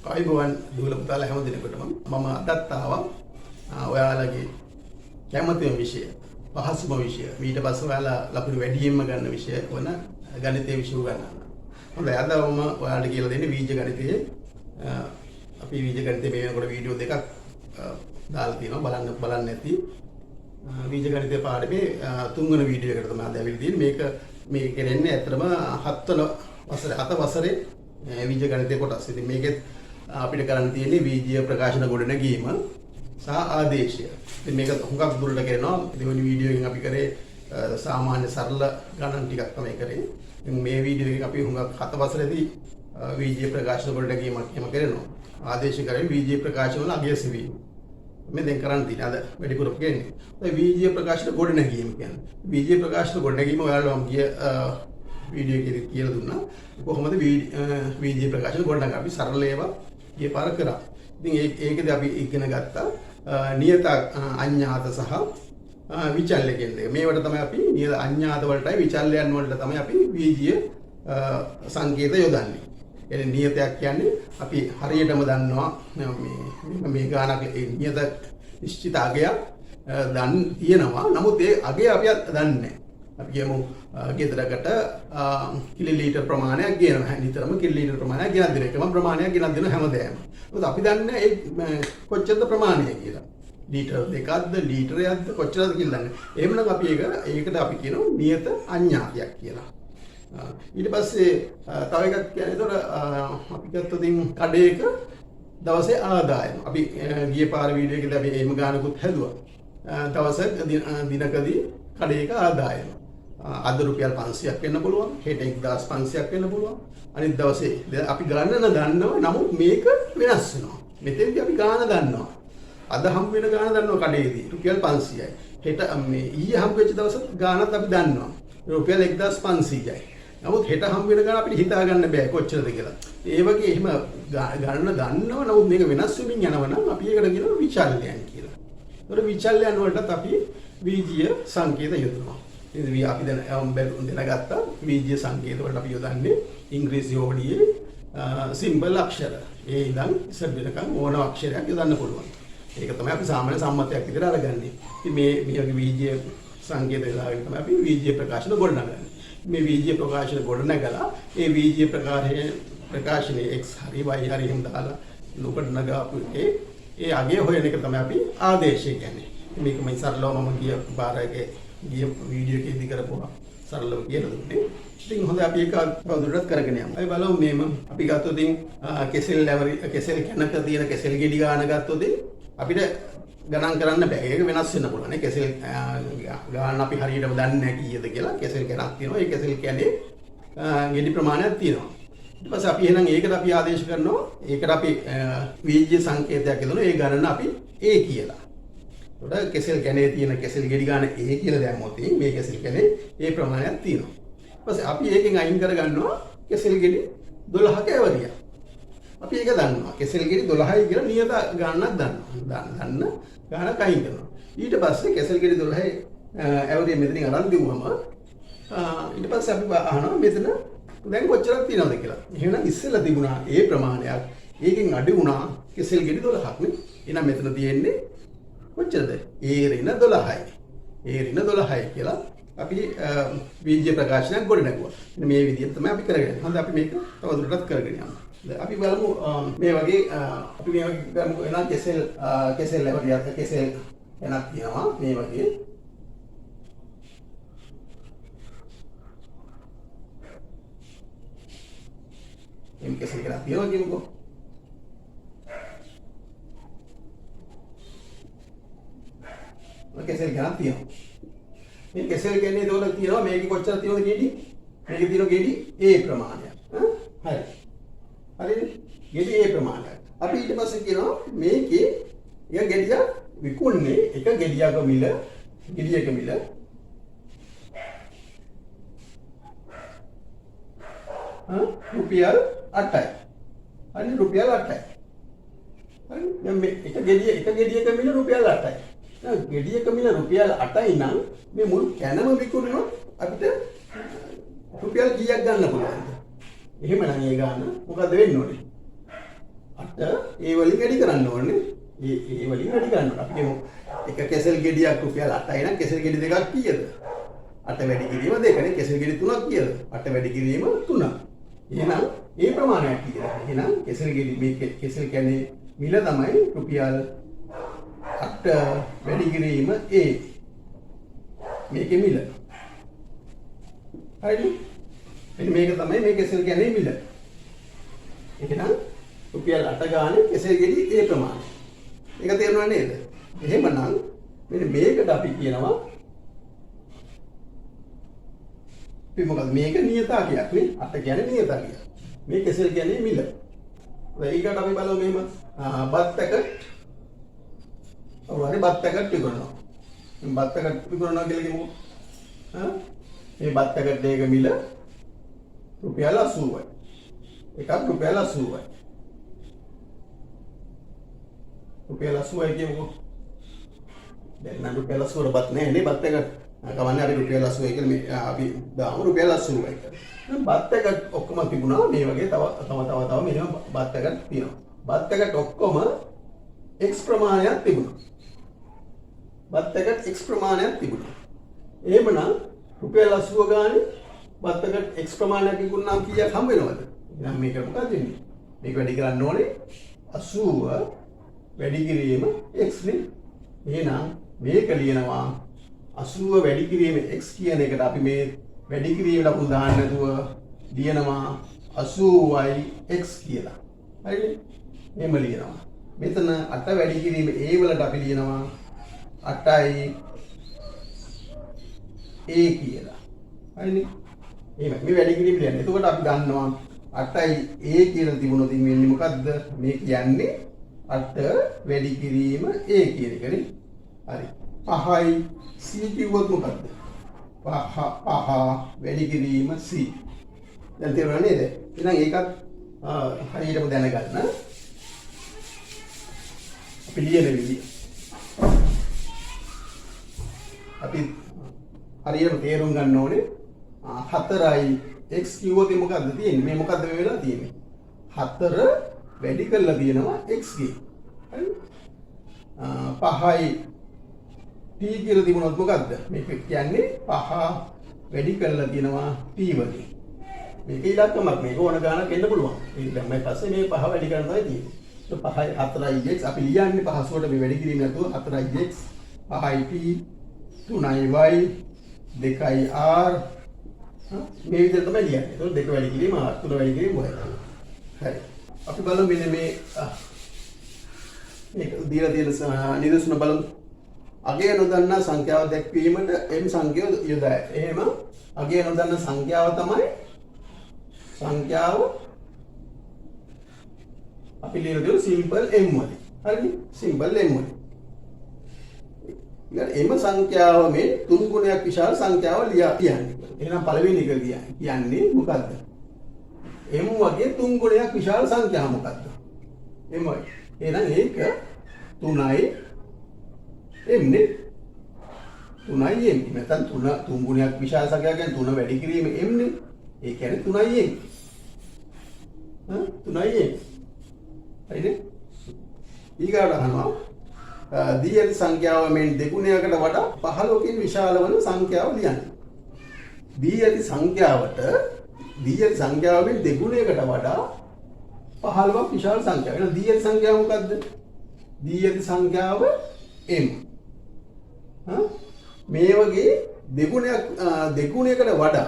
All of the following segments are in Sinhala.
ආයුබෝවන් දුවල පුතාලා හැම දිනෙකටම මම අදත් ආවා ඔයාලගේ කැමතිම විෂය පහසුම විෂය ඊට පස්සේ ඔයාලා ලකුණු වැඩියෙන්ම ගන්න විෂය වන ගණිතයේ විෂය උගන්වන්න. හොඳයි අද මම ඔයාලට කියලා දෙන්නේ බීජ ගණිතයේ අපි බීජ ගණිතයේ මේ වෙනකොට වීඩියෝ දෙකක් දාලා තියෙනවා බලන්න නැති බීජ ගණිතයේ පාඩමේ තුන්වෙනි වීඩියෝ එකට තමයි අද ඇවිල්ලා තියෙන්නේ. මේක කරන්නේ ඇත්තටම 7 වසරේ බීජ ගණිතයේ කොටස්. ඉතින් මේකෙත් අපිට කරන්න තියෙන්නේ බීජීය ප්‍රකාශන ගොඩනැගීම සහ ආදේශය. ඉතින් මේක හුඟක් දුරට කරනවා. දෙවෙනි වීඩියෝ එකෙන් අපි කරේ සාමාන්‍ය සරල ගණන් ටිකක් තමයි කරේ. ඉතින් මේ වීඩියෝ එකේ අපි හුඟක් 7 වසරේදී බීජීය ප්‍රකාශන ගොඩනැගීමක් එහෙම කරනවා. ආදේශ කරේ බීජීය ප්‍රකාශන වල අගය සෙවීම. මේ දැන් කරන්න තියෙන අද වැඩිපුර කියන්නේ. ඒ බීජීය ප්‍රකාශන ගොඩනැගීම කියන්නේ. බීජීය ප්‍රකාශන ගොඩනැගීම ඔයාලා මම ගිය වීඩියෝ එකේදී කියලා දුන්නා. කොහොමද බීජීය ප්‍රකාශන ගොඩනගන්නේ? අපි සරල ඒවා ගිය පාර කරා. ඉතින් ඒකදී අපි ඉගෙන ගත්තා නියත අඥාත සහ විචල්්‍ය කියන දෙක. මේවට තමයි අපි නියත අඥාත වලටයි විචල්්‍යයන් වලට තමයි අපි බීජීය සංකේත යොදන්නේ. එනේ නියතයක් කියන්නේ අපි හරියටම දන්නවා මේ ගානක් නියත නිශ්චිත අගයක් තියෙනවා. නමුත් ඒ අගය අපි දන්නේ නැහැ. අපි කියමු ගෙදරකට කිලෝලීටර් ප්‍රමාණයක් ගෙනනවා. නිතරම කිලෝලීටර් ප්‍රමාණයක් ගෙනත් දෙන එකම ප්‍රමාණයක් ගෙනත් දෙන හැමදේම. මොකද අපි දන්නේ ඒ කොච්චරද ප්‍රමාණය කියලා. ලීටර් දෙකක්ද ලීටරයක්ද කොච්චරද කියලා දන්නේ. එහෙමනම් අපි ඒකට අපි කියනවා නියත අඥාතයක් කියලා. ඊට පස්සේ තව එකක් කියන්නේ ඒතර අපි ගත්තොත් කඩේක දවසේ ආදායම. අපි ගිය පාර වීඩියෝ එකේදී අපි එහෙම ගානකුත් හැදුවා. දවසක දිනකදී කඩේක ආදායම. අද රුපියල් 500ක් වෙන්න පුළුවන්, හෙට 1500ක් වෙන්න පුළුවන්. අනිත් දවසේ අපි ගණන දන්නවා. නමුත් මේක වෙනස් වෙනවා. මෙතෙන්දී අපි ගාන දන්නවා. අද හම් වෙන ගාන දන්නවා කඩේදී රුපියල් 500යි. හෙට මේ ඊයේ හම් වෙච්ච දවසත් ගානත් අපි දන්නවා. රුපියල් 1500යි. නමුත් හෙට හම් වෙන ගාන අපිට හිතා ගන්න බෑ කොච්චරද කියලා. ඒ වගේ එහෙම ගණන දන්නවා. නමුත් මේක වෙනස් වෙමින් යනවා නම් අපි ඒකට කියනවා විචල්්‍යයන් කියලා. ඒතර විචල්්‍යයන් වලටත් අපි බීජීය සංකේත යොදනවා. ඉතින් අපි දැනගත්තා බීජීය සංකේත වලට අපි යොදන්නේ ඉංග්‍රීසි හෝඩියේ සිම්බල් අක්ෂර. ඒ ඉඳන් ඉස්සර වෙනකන් ඕනම අක්ෂරයක් යොදන්න පුළුවන්. ඒක තමයි අපි සාමාන්‍ය සම්මතයක් විදිහට අරගන්නේ. ඉතින් මේ වගේ බීජීය සංකේත දාගෙන තමයි අපි බීජීය ප්‍රකාශන ගොඩනගන්නේ. මේ බීජීය ප්‍රකාශන ගොඩනගලා ඒ බීජීය ප්‍රකාශනයේ x හරි y හරි එහෙම දාලා ලොකට නගාපු ඒ අගය හොයන එක තමයි අපි ආදේශය කියන්නේ. මේක මම සරලව මම ගිය වීඩියෝ එකේදී කරපුවා සරලව කියලා දුන්නේ. ඉතින් හොඳයි අපි ඒක තවදුරටත් කරගෙන යමු. අපි බලමු මේම අපි ගත්තොත් කෙසෙල් කැනක තියෙන කෙසෙල් ගෙඩි ගාන ගත්තොත් අපිට ගණන් කරන්න බෑ. ඒක වෙනස් වෙන්න පුළුවන්. කෙසෙල් ගාන අපි හරියටම දන්නේ නැහැ කීයද කියලා. කෙසෙල් කැනක් තියෙනවා. ඒ කෙසෙල් කියන්නේ ගෙඩි ප්‍රමාණයක් තියෙනවා. ඊට පස්සේ අපි එහෙනම් ඒකට අපි ආදේශ කරනවා. ඒකට අපි බීජීය සංකේතයක් යොදනවා. ඒ ගණන අපි A කියලා. ඒකට කෙසෙල් කැනේ තියෙන කෙසෙල් ගෙඩි ගාන A කියලා දැම්මොත් මේ කෙසෙල් කැනේ A ප්‍රමාණයක් තියෙනවා. ඊට පස්සේ අපි ඒකෙන් අයින් කරගන්නවා කෙසෙල් ගෙඩි 12ක ඇවරිය. අපි ඒක දන්නවා. කෙසෙල් ගෙඩි 12යි කියලා නියත ගණනක් දන්නවා. දන්න ගණනක් අයින් කරනවා. ඊට පස්සේ කෙසෙල් ගෙඩි 12යි ඇවරිය මෙතනින් අරන් දිවුවම ඊට පස්සේ අපි අහනවා මෙතන දැන් කොච්චරක් තියෙනවද කියලා. එහෙනම් ඉස්සෙල්ලා තිබුණා ඒ ප්‍රමාණයක්. ඒකෙන් අඩු වුණා කෙසෙල් ගෙඩි 12ක් නේ. එහෙනම් මෙතන තියෙන්නේ කොච්චරද? A ඍණ 12යි. A ඍණ 12යි කියලා අපි බීජීය ප්‍රකාශනයක් ගොඩනගුවා. මේ විදිහට තමයි අපි කරගෙන. හොඳයි අපි මේක තවදුරටත් කරගෙන යමු. අපි බලමු මේ වගේ අපි මේ වගේ ගමු එනවා කෙසෙල් ලැබරියක් කෙසෙල් එනක් තියෙනවා මේ වගේ. මේ කෙසෙල් එකක් තියෙනවා කියමුකෝ. කෙසෙල් ගණන් තියෙනවා. මේ කෙසෙල් කියන්නේ ඒතකොට තියෙනවා මේකේ කොච්චර තියෙනවද ගෙඩි? මේකේ තියෙන ගෙඩි A ප්‍රමාණයක්. හරි. හරිද? ගෙඩි A ප්‍රමාණයක්. අපි ඊට පස්සේ කියනවා මේකේ එක ගෙඩියක් විකුණන්නේ එක ගෙඩියක මිල රුපියල් 8යි. හරි රුපියල් 8යි. හරි දැන් මේ එක ගෙඩියක මිල රුපියල් 8යි. ගෙඩියක මිල රුපියල් 8යි නම් මේ මුළු කැනම විකුණුනොත් අපිට රුපියල් කීයක් ගන්න පුළුවන්ද? එහෙමනම් ඒ ගාන මොකද වෙන්න ඕනේ? ඒ වලින් වැඩි කරන්න ඕනේ. ඒ වලින් වැඩි කරන්න ඕනේ. අපි කියමු එක කෙසෙල් ගෙඩියක් රුපියල් 8යි නම් කෙසෙල් ගෙඩි දෙකක් කීයද? 8 වැඩි කිරීම 2නේ. කෙසෙල් ගෙඩි 3ක් කීයද? 8 වැඩි කිරීම 3ක්. එහෙනම් ඒ ප්‍රමාණයක් කීයද? එහෙනම් කෙසෙල් ගෙඩි මේ කෙසෙල් කියන්නේ මිල තමයි රුපියල් 8 වැඩි කිරීම A. මේකේ මිල. හරිද? එනි මේක තමයි මේ කෙසෙල් කියන්නේ මිල. එහෙනම් රුපියල් 8 ගානේ කෙසෙල් ගෙඩි A ප්‍රමාණය. ඒක තේරුණා නේද? එහෙමනම් මෙන්න මේකට අපි කියනවා මොකද මේක නියතාකයක් නේ. 8 කියන්නේ නියතාකයක්. මේ කෙසෙල් කියන්නේ මිල. ඒකට අපි බලමු මෙහෙම බත් පැකට් ඔයාලේ බත් පැකට් විකුණනවා. බත් පැකට් විකුණනවා කියලා කියමු. මේ බත් පැකට් එකක මිල රුපියල් 80යි. එකක් රුපියල් 80යි. රුපියල් 80යි කියමුකෝ. දැන් නම් රුපියල් 80 බත් නැහැ නේ බත් පැකට්. කවන්නේ අපි රුපියල් 80යි කියලා මේ අපි දාමු රුපියල් 80යි කියලා. දැන් බත් පැකට් ඔක්කොම තිබුණා මේ වගේ තව මෙන්න බත් පැකට් තියෙනවා. බත් පැකට් ඔක්කොම x ප්‍රමාණයක් තිබුණා. බත් පැකට් x ප්‍රමාණයක් තිබුණා. එහෙමනම් රුපියල් 80 ගානේ බත් පැකට් x ප්‍රමාණයක් තිබුණාම කීයක් හම්බ වෙනවද? එහෙනම් මේක මොකක්ද වෙන්නේ? මේක වැඩි කරන්න ඕනේ 80 වැඩි කිරීම x නේ. එහෙනම් මේක ලියනවා 80 වැඩි කිරීම x කියන එකට අපි මේ වැඩි කිරීම ලකුණු දාන්න නැතුව ලියනවා 80y x කියලා. හරිනේ? එහෙම ලියනවා. මෙතන 8 වැඩි කිරීම a වලට අපි ලියනවා 8යි a කියලා. හරිනේ? එහෙම මේ වැඩි කිරීම ලියන්නේ. එතකොට අපි දන්නවා 8යි a කියලා තිබුණොත් වෙන්නේ මොකද්ද? මේ කියන්නේ 8 වැඩි කිරීම a කියන එකනේ. හරි. 5යි c කිව්වොත් මොකද්ද? 5 වැඩි කිරීම c. දැන් තේරුණා නේද? එහෙනම් ඒකත් හරියටම දැනගන්න. අපි ලියන විදිය. අපි හරියටම තේරුම් ගන්න ඕනේ 4යි x කිව්වොත් මොකද්ද තියෙන්නේ? මේ මොකද්ද මේ වෙලා තියෙන්නේ? 4 වැඩි කරලා තියෙනවා x ගේ. හරි? 5යි t කියලා තිබුණොත් මොකද්ද? මේක කියන්නේ 5 වැඩි කරලා තියෙනවා t වගේ. මේක ඉලක්කමක්. මේක ඕන ගානක් එන්න පුළුවන්. ඒක දැන් මම පස්සේ මේ 5 වැඩි කරන්න තමයි තියෙන්නේ. So 5යි 4යි x අපි ලියන්නේ පහසුවට මේ වැඩි කිරීම නැතුව 4යි x 5යි t 3යි y 2යි r මේ විදිහට තමයි ලියන්නේ. ඒක 2 වැඩි කිරීම r 3 වැඩි කිරීම y. හරි. අපි බලමු මෙන්න මේ මේක දීලා තියෙන නිදර්ශන බලමු. අගය නොදන්නා සංඛ්‍යාව දැක්වීමට m සංඛ්‍යාව යොදයි. එහෙම අගය නොදන්නා සංඛ්‍යාව තමයි සංඛ්‍යාව අපි ලියන දේ සිම්පල් m වලින්. හරිනේ? සිම්පල් m වලින්. ඊට m සංඛ්‍යාව මේ 3 ගුණයක් විශාල සංඛ්‍යාව ලියන්නේ. එහෙනම් පළවෙනි එක කියන්නේ මොකද්ද? m වගේ 3 ගුණයක් විශාල සංඛ්‍යාව මොකද්ද? m වගේ. එහෙනම් ඒක 3යි m නේ. 3යි m. නැත්නම් 3 ගුණයක් විශාල සංඛ්‍යාව කියන්නේ 3 වැඩි කිරීම m නේ. ඒ කියන්නේ 3යි m. 3යි m. හරිනේ? ඊගාට අහනවා දී ඇති සංඛ්‍යාව මෙන් දෙගුණයකට වඩා 15කින් විශාල වන සංඛ්‍යාව ලියන්න. දී ඇති සංඛ්‍යාවෙන් දෙගුණයකට වඩා 15ක් විශාල සංඛ්‍යාව. එහෙනම් දී ඇති සංඛ්‍යාව මොකද්ද? දී ඇති සංඛ්‍යාව m. මේ වගේ දෙගුණයකට වඩා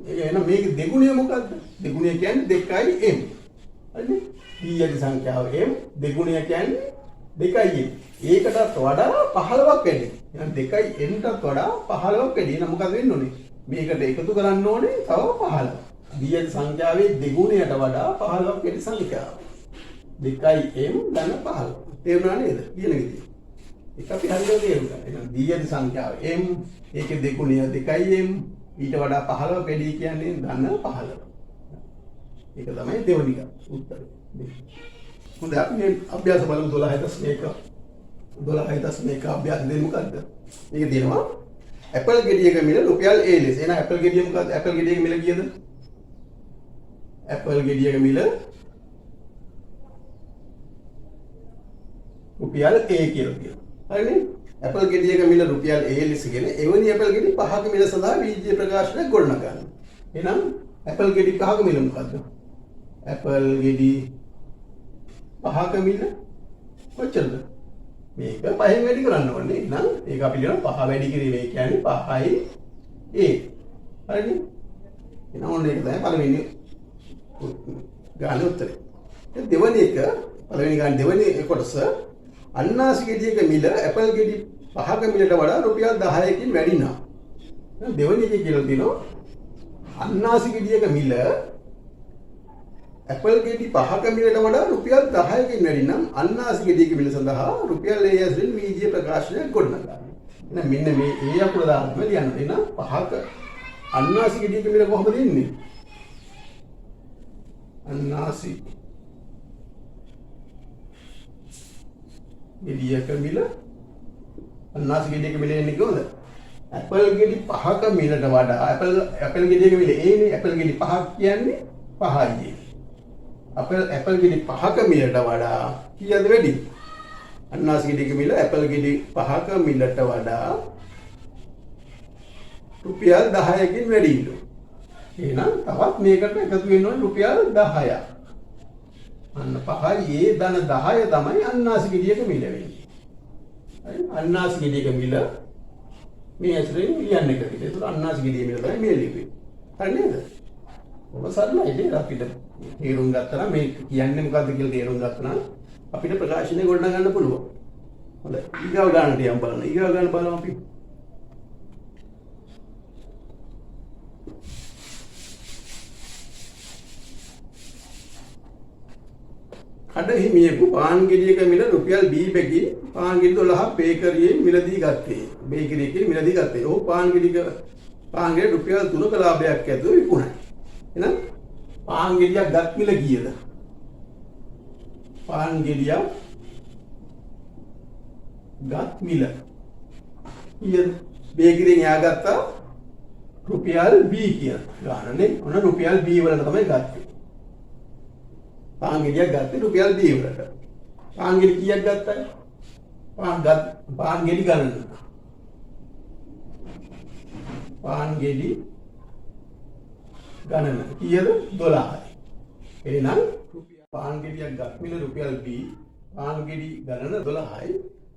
එහෙනම් මේක දෙගුණය මොකද්ද? දෙගුණය කියන්නේ 2යි m. හරිනේ? දී ඇති සංඛ්‍යාව m දෙගුණය කියන්නේ 2යි m. ඒකටත් වඩා 15ක් වැඩි. එහෙනම් 2යි m ටත් වඩා 15ක් වැඩි. එහෙනම් මොකද වෙන්න ඕනේ? මේකට එකතු කරන්න ඕනේ තව 15. දී ඇති සංඛ්‍යාවේ දෙගුණයට වඩා 15ක් වැඩි සංඛ්‍යාව. 2යි m ධන 15. තේරුණා නේද? කියන විදිය. ඒක අපි හරියට තේරුම් ගන්න. එහෙනම් දී ඇති සංඛ්‍යාව m ඒකේ දෙගුණය 2යි m ඊට වඩා 15 වැඩි කියන්නේ ධන 15. ඒක තමයි දෙවෙනි එක උත්තරය. හොඳයි අපි මේ අභ්‍යාස බලමු 12.1 අභ්‍යාස දෙන්නේ මොකද්ද? මේක දෙනවා ඇපල් ගෙඩියක මිල රුපියල් a ලෙස. එහෙනම් ඇපල් ගෙඩිය මොකද්ද? ඇපල් ගෙඩියක මිල කීයද? ඇපල් ගෙඩියක මිල රුපියල් A කියලා කියනවා. හරිනේ? ඇපල් ගෙඩියක මිල රුපියල් A ලෙසගෙන එවැනි ඇපල් ගෙඩි 5ක මිල සඳහා බීජ ප්‍රකාශනයක් ගොඩනගන්න. එහෙනම් ඇපල් ගෙඩි 5ක මිල මොකද්ද? ඇපල් ගෙඩි 5ක මිල කොච්චරද? මේක 5න් වැඩි කරන්න ඕනේ. එහෙනම් ඒක අපි ලියනවා 5 වැඩි කිරීම කියන්නේ 5යි A. හරිනේ? එහෙනම් ඔන්න ඒක තමයි පළවෙනි ගාන උත්තරේ. දෙවෙනි එක පළවෙනි ගාන දෙවෙනි කොටස අන්නාසි ගෙඩියක මිල ඇපල් ගෙඩි 5ක මිලට වඩා රුපියල් 10කින් වැඩි නම්. දෙවෙනි එකේ කියලා තියෙනවා අන්නාසි ගෙඩියක මිල ඇපල් ගෙඩි 5ක මිලට වඩා රුපියල් 10කින් වැඩි නම් අන්නාසි ගෙඩියක මිල සඳහා රුපියල් A ඇසුරින් බීජ ප්‍රකාශනයක් ගොඩනගන්න. එහෙනම් මෙන්න මේ A අකුර දාන්න ලියන්න. එහෙනම් 5ක අන්නාසි ගෙඩියක මිල කොහොමද ඉන්නේ? අන්නාසි ගෙඩියක මිල අන්නාසි ගෙඩියක මිල එන්නේ කොහොමද? ඇපල් ගෙඩි 5ක මිලට වඩා ඇපල් ගෙඩියක මිල ඒනේ ඇපල් ගෙඩි 5ක් කියන්නේ 5යි. ඇපල් ගෙඩි 5ක මිලට වඩා කීයද වැඩි? අන්නාසි ගෙඩියක මිල ඇපල් ගෙඩි 5ක මිලට වඩා රුපියල් 10කින් වැඩිලු. එහෙනම් තවත් මේකට එකතු වෙන්න ඕනේ රුපියල් 10ක්. අන්න 5යි A ධන 10 තමයි අන්නාසි ගෙඩියක මිල වෙන්නේ. හරි? අන්නාසි ගෙඩියක මිල මේ ඇසුරෙන් ලියන්න එක විදිහට. ඒක අන්නාසි ගෙඩිය මිල තමයි මේ ලිපි. හරි නේද? ඔබ සරලයි නේද? අපිට තේරුම් ගත්තා නම් මේ කියන්නේ මොකද්ද කියලා තේරුම් ගත්තා නම් අපිට ප්‍රකාශනය ගොඩනගන්න පුළුවන්. හොඳයි. ඊගාව ගන්නට යම් බලන්න. ඊගාව ගන්න බලමු අපි. කඩහිමියෙකු පාන් ගෙඩියක මිල රුපියල් B බැගින් පාන් ගෙඩි 12ක් බේකරියේ මිලදී ගත්තේ. බේකරියේ මිලදී ගත්තේ. ඔහු පාන් ගෙඩි රුපියල් 3ක ලාභයක් ඇතුව විකුණයි. එහෙනම් පාන් ගෙඩියක් ගත් මිල කීයද? පාන් ගෙඩියක් ගත් මිල කීයද? බේකරියෙන් එයා ගත්තා රුපියල් B කියන ගානනේ. ඔන්න රුපියල් B වලට තමයි ගත්තේ. පාන් ගෙඩියක් ගත්තේ රුපියල් 2 වලට. පාන් ගෙඩි කීයක් ගත්තද? පාන් ගෙඩි ගණන. පාන් ගෙඩි ගණන කීයද? 12යි. එහෙනම් පාන් ගෙඩියක් ගත් මිල රුපියල් 2. පාන් ගෙඩි ගණන 12යි.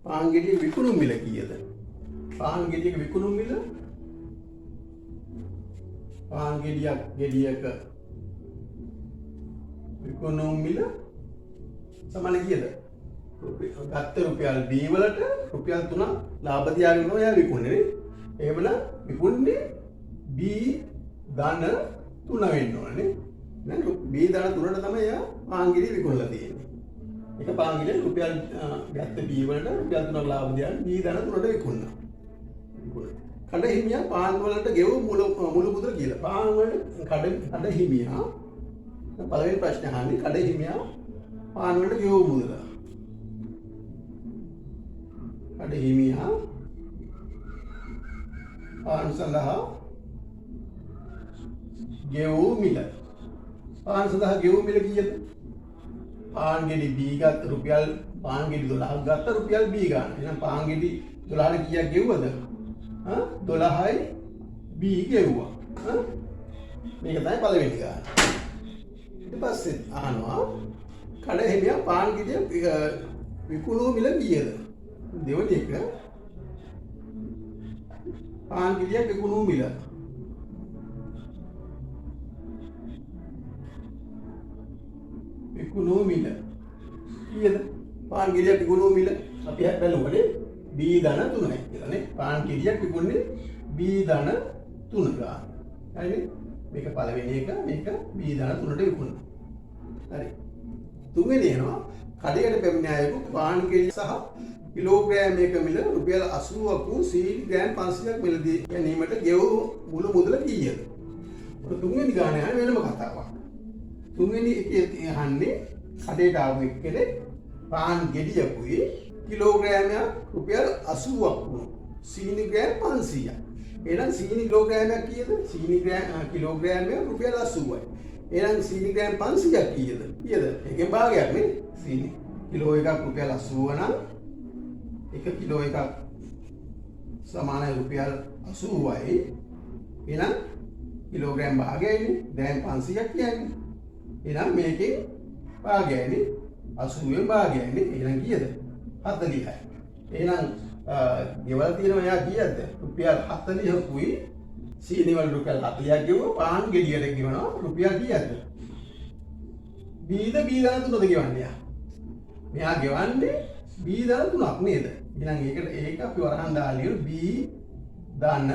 පාන් ගෙඩිය විකුණු මිල කීයද? පාන් ගෙඩියක විකුණු මිල පාන් ගෙඩියක විකුණු මිල සමාන කීයද? ගත්ත රුපියල් B වලට රුපියල් 3ක් ලාභ තියාගෙන ඉන්නවා එයා විකුණන්නේ. එහෙමනම් විකුණන්නේ B ධන 3 වෙන්න ඕනේ. නේද? B ධන 3ට තමයි එයා පාන් ගෙඩිය විකුණලා තියෙන්නේ. ඒක පාන් ගෙඩිය රුපියල් ගත්ත B වලට රුපියල් 3ක් ලාභ තියාගෙන B ධන 3ට විකුණනවා. කඩහිමියා පාන් වලට ගෙවු මුළු මුදල කියලා. පාන් වලට කඩහිමියා පළවෙනි ප්‍රශ්නේ අහන්නේ කඩහිමියා පාන් වලට ගෙවු මුදල. කඩහිමියා පාන් සඳහා ගෙවු මිල. පාන් සඳහා ගෙවු මිල කීයද? පාන් ගෙඩි B ගත්ත රුපියල් පාන් ගෙඩි 12ක් ගත්ත රුපියල් B ගන්න. එහෙනම් පාන් ගෙඩි 12ට කීයක් ගෙවුවද? 12යි B ගෙවුවා. මේක තමයි පළවෙනි ගාන. ඊට පස්සේ අහනවා කඩහිමියා පාන් ගෙඩිය විකුණු මිල කීයද? දෙවෙනි එක පාන් ගෙඩියක් විකුණු මිල. විකුණු මිල කීයද? පාන් ගෙඩියක් විකුණු මිල අපි බලමුනේ B ධන 3යි කියලා නේ. පාන් ගෙඩියක් විකුණන්නේ B ධන 3 ගාන. හරිනේ? මේක පළවෙනි එක මේක B ධන 3ට විකුණනවා. හරි. තුන්වෙනි එනවා කඩේට පැමිණ අයෙකු පාන් ගෙඩි සහ කිලෝග්‍රෑමයක මිල රුපියල් 80ක් වූ සීනි ග්‍රෑම් 500ක් මිලදී ගැනීමට ගෙවූ මුළු මුදල කීයද? ඔය තුන්වෙනි ගාන යන වෙනම කතාවක්. තුන්වෙනි එකේ අහන්නේ කඩේට ආව එක්කෙනෙක් පාන් ගෙඩියකුයි කිලෝග්‍රෑමයක් රුපියල් 80ක් වුණු සීනි ග්‍රෑම් 500ක්. එහෙනම් සීනි කිලෝග්‍රෑමයක් කීයද? සීනි කිලෝග්‍රෑමයක් රුපියල් 80යි. එහෙනම් සීනි ග්‍රෑම් 500ක් කීයද? කීයද? ඒකෙන් භාගයක් නේ. සීනි කිලෝ එකක් රුපියල් 80 නම් 1 කිලෝ එකක් සමානයි රුපියල් 80යි. එහෙනම් කිලෝග්‍රෑම් භාගයයිනේ. දැන් 500ක් කියන්නේ. එහෙනම් මේකේ භාගයයිනේ 80 භාගයයිනේ. එහෙනම් කීයද? 40යි. එහෙනම් ගෙවල් තියෙනවා යා කීයද? රුපියල් 40කුයි සීනි වල රුපියල් 40ක් ගෙවුවා. පාන් ගෙඩියට ගෙවනවා රුපියල් කීයද? බීද බීදන 3ද ගෙවන්නේ යා. මෙයා ගෙවන්නේ බීදන 3ක් නේද? එහෙනම් ඒක අපි වරහන් දාලියු බී ධන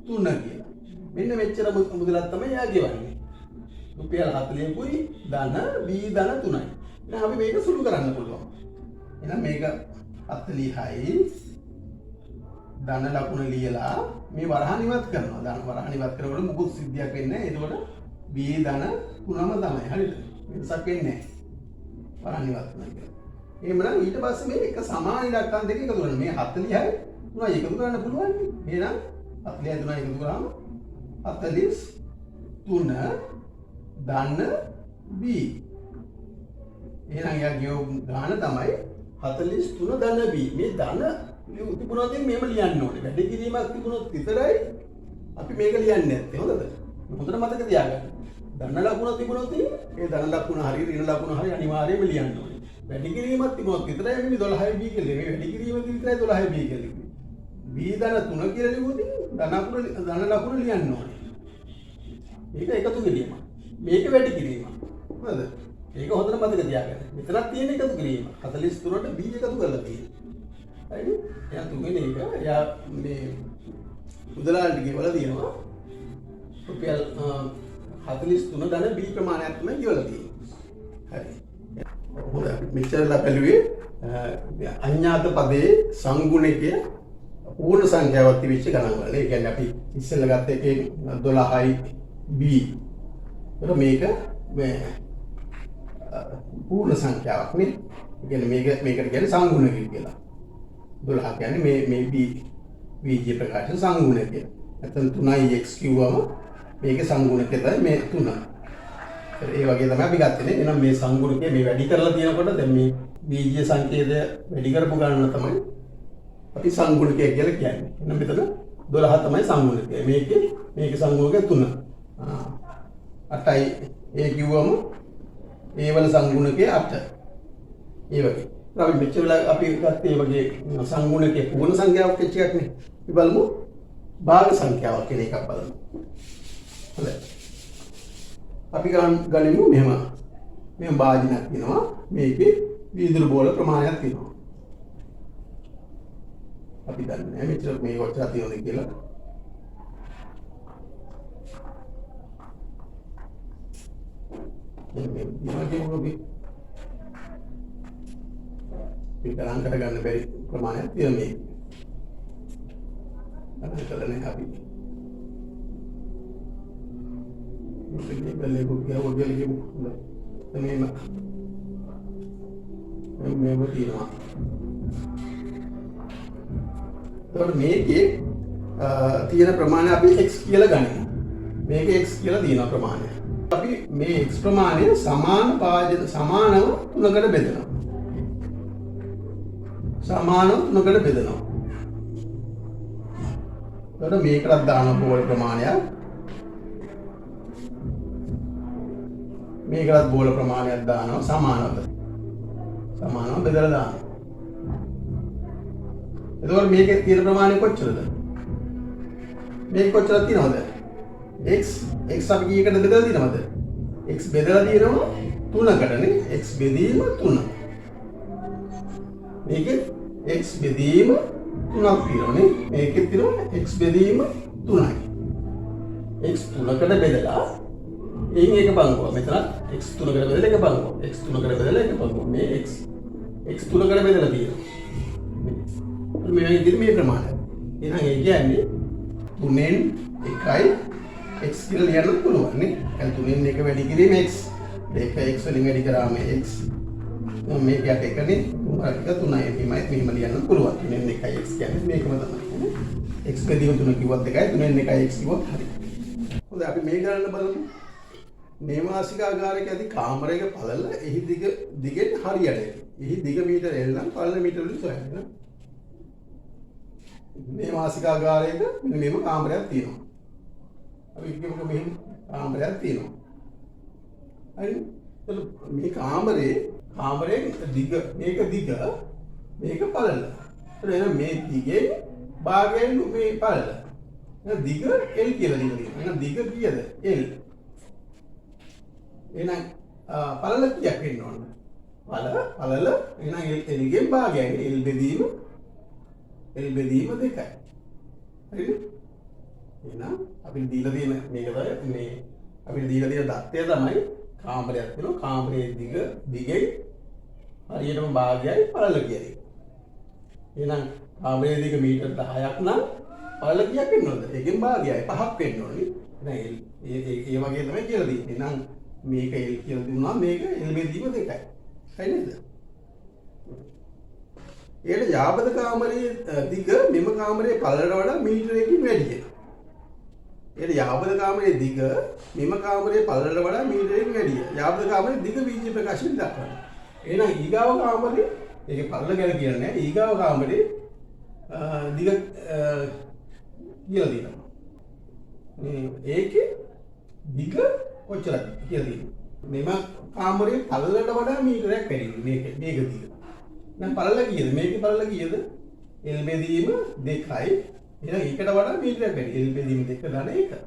3 කියලා. මෙන්න මෙච්චර මුදලක් තමයි යා ගෙවන්නේ. රුපියල් 40කුයි ධන බී ධන 3යි. දැන් අපි මේක සුළු කරන්න පුළුවන්. එහෙනම් මේක 40යි ධන ලකුණ ලියලා මේ වරහන් ඉවත් කරනවා. ධන වරහන් ඉවත් කරනකොට මුකුත් සිද්ධියක් වෙන්නේ නැහැ. එතකොට බී ධන 3ම තමයි. හරිද? වෙනසක් වෙන්නේ නැහැ. වරහන් ඉවත් කරනවා කියලා. එහෙමනම් ඊට පස්සේ මේ එක සමාන ඉලක්කම් දෙක එකතු කරනවා. මේ 40යි 3යි එකතු කරන්න පුළුවන් නේ. එහෙනම් 40යි 3යි එකතු කරාම 43 ධන b. එහෙනම් යා ගියෝ ගාන තමයි 43 ධන b. මේ ධන තිබුණොත් මේම ලියන්න ඕනේ. වැඩි කිරීමක් තිබුණොත් විතරයි අපි මේක ලියන්නේ නැත්තේ. හොඳද? හොඳට මතක තියාගන්න. ධන ලකුණ තිබුණොත් ඒ ධන ලකුණ හරි ඍණ ලකුණ හරි අනිවාර්යයෙන්ම ලියන්න ඕනේ. වැඩි කිරීමක් තිබුණොත් විතරයි මේ 12යි b කියලා. මේ වැඩි කිරීමක් විතරයි 12යි b කියලා. b ධන 3 කියලා ලියුවොත් ධන ලකුණ ලියන්න ඕනේ. මේක එකතු කිරීම. මේක වැඩි කිරීම. හරිද? ඒක හොඳට මතක තියාගන්න. මෙතනක් තියෙන එකතු කිරීම. 43ට b එකතු කරලා තියෙනවා. හරිද? එයා තුන්වෙනි එක එයා මේ මුදලාලට ගෙවලා තියෙනවා. රුපියල් 43 ධන b ප්‍රමාණයක් තමයි ගෙවලා තියෙන්නේ. හරි. හොඳයි. මෙච්චරලා බැලුවේ අඥාත පදයේ සංගුණකයේ පූර්ණ සංඛ්‍යාවක් තිබිච්ච ගණන් වල. ඒ කියන්නේ අපි ඉස්සෙල්ලා ගත්ත එකේ 12යි b. ඒක මේක මේ පූර්ණ සංඛ්‍යාවක් නේ. ඒ කියන්නේ මේකට කියන්නේ සංගුණකය කියලා. 12 කියන්නේ මේ b බීජ ප්‍රකාශන සංගුණකය. නැත්නම් 3යි x කිව්වම මේකේ සංගුණකය තමයි මේ 3. ඒ වගේ තමයි අපි ගත්තේ. එහෙනම් මේ සංගුණකය මේ වැඩි කරලා තියෙනකොට දැන් මේ බීජ සංකේතය වැඩි කරපු ගණන තමයි අපි සංගුණකය කියලා කියන්නේ. එහෙනම් මෙතන 12 තමයි සංගුණකය. මේකේ සංගුණකය 3. 8යි ඒ කිව්වම ඒ වල සංගුණකය 8. ඒ වගේ. අපි මෙච්චර වෙලා අපි ගත්තේ වගේ සංගුණකයේ පූර්ණ සංඛ්‍යාවක් වෙච්ච එකක් නේ. අපි බලමු භාග සංඛ්‍යාවක් කියන එකක් බලමු. හොඳයි. අපි ගනිමු මෙහෙම භාජනයක් තියෙනවා. මේකේ වීදුරු බෝල ප්‍රමාණයක් තියෙනවා. අපි දන්නේ නැහැ මෙච්චර මේ කොච්චර තියෙනවද කියලා. මේ ගණන් කරගන්න බැරි ප්‍රමාණයක් තියෙන මේ. ගණන් කරන්නේ අපි. මේකේ බැලේ කොහොමද කියලා මේම තියෙනවා. එතකොට මේකේ තියෙන ප්‍රමාණය අපි x කියලා ගනිමු. මේකේ x කියලා තියෙන ප්‍රමාණය. අපි මේ x ප්‍රමාණය සමානව තුනකට බෙදනවා. සමානව තුනකට බෙදනවා. එතකොට මේකටත් දාන බෝල ප්‍රමාණයක්. මේකටත් බෝල ප්‍රමාණයක් දානවා සමානව බෙදලා දානවා. එතකොට මේකේ තියෙන ප්‍රමාණය කොච්චරද? මේක කොච්චර තියෙනවද? x අපි කීයකට බෙදලා තියෙනවද? x බෙදලා තියෙනවා 3කටනේ. x බෙදීම 3. මේකේ x බෙදීම 3ක් තියෙනවානේ. මේකෙත් තියෙනවා x බෙදීම 3යි. x 3කට බෙදලා එයින් එක බංගුවා. මෙතන x 3කට බෙදලා එක බංගුවා. x 3කට බෙදලා එක බංගුවා. මේ x 3කට බෙදලා තියෙනවා. මේ විදිහට මේ ප්‍රමාණය. එහෙනම් ඒ කියන්නේ 3න් 1යි x කියලා ලියන්න පුළුවන් නේ. يعني 3න් 1 වැඩි කිරීම x. දෙක x වලින් වැඩි කරාම x. මේක යට එකනේ 3යි මෙහෙම ලියන්න පුළුවන්. 3න් 1යි x කියන්නේ මේකම තමයි. x බෙදීම 3 කිව්වත් එකයි 3න් 1යි x කිව්වත් හරි. හොඳයි අපි මේ ගණන බලමු. නේවාසික ආකාරයක ඇති කාමරයක පළල එහි දිගෙන් හරියට. එහි දිග මීටර L නම් පළල මීටර වලින් සොයන්න. මේ මාසිකාගාරයක මෙන්න මේම කාමරයක් තියෙනවා. අපි කියමුකෝ මෙහෙම කාමරයක් තියෙනවා. හරි. මේ කාමරේ දිග මේක පළල. එහෙනම් මේ දිගේ භාගයෙන් මේ පළල. එහෙනම් දිග L කියලා දෙනවා. එහෙනම් දිග කීයද? L. එහෙනම් පළල කීයක් වෙන්න ඕනද? පළල එහෙනම් L ගෙන් භාගයයි. L බෙදීම 2යි. හරිද? එහෙනම් අපිට දීලා තියෙන මේක තමයි මේ අපිට දීලා තියෙන தත්ත්වය තමයි කාමරයක් වෙනවා. කාමරයේ දිගයි හරියටම භාගයයි පළල කියයි. එහෙනම් කාමරයේ දිග මීටර 10ක් නම් පළල කීයක් වෙන්න ඕනද? ඒකෙන් භාගයයි 5ක් වෙන්න ඕනේ. එහෙනම් ඒ වගේ තමයි කියලා දෙන්නේ. එහෙනම් මේක L කියලා දුන්නා මේක L බෙදීම 2යි. හරි නේද? ඒකට යාබද කාමරයේ දිග මෙම කාමරයේ පළලට වඩා මීටරයකින් වැඩියි. ඒකට යාබද කාමරයේ දිග මෙම කාමරයේ පළලට වඩා මීටරයකින් වැඩියි. යාබද කාමරයේ දිග වීජ ප්‍රකාශයෙන් දක්වනවා. එහෙනම් ඊගාව කාමරේ ඒකේ පළල ගැන කියන්නේ නැහැ. ඊගාව කාමරේ දිග කියලා දෙනවා. මේ ඒකේ දිග කොච්චරද කියලා දෙනවා. මෙම කාමරයේ පළලට වඩා මීටරයක් වැඩියි. මේක දිග. දැන් පළල කීයද? මේකේ පළල කීයද? L බෙදීම 2යි. එහෙනම් ඒකට වඩා මීටරයක් වැඩි. L බෙදීම 2 ධන 1.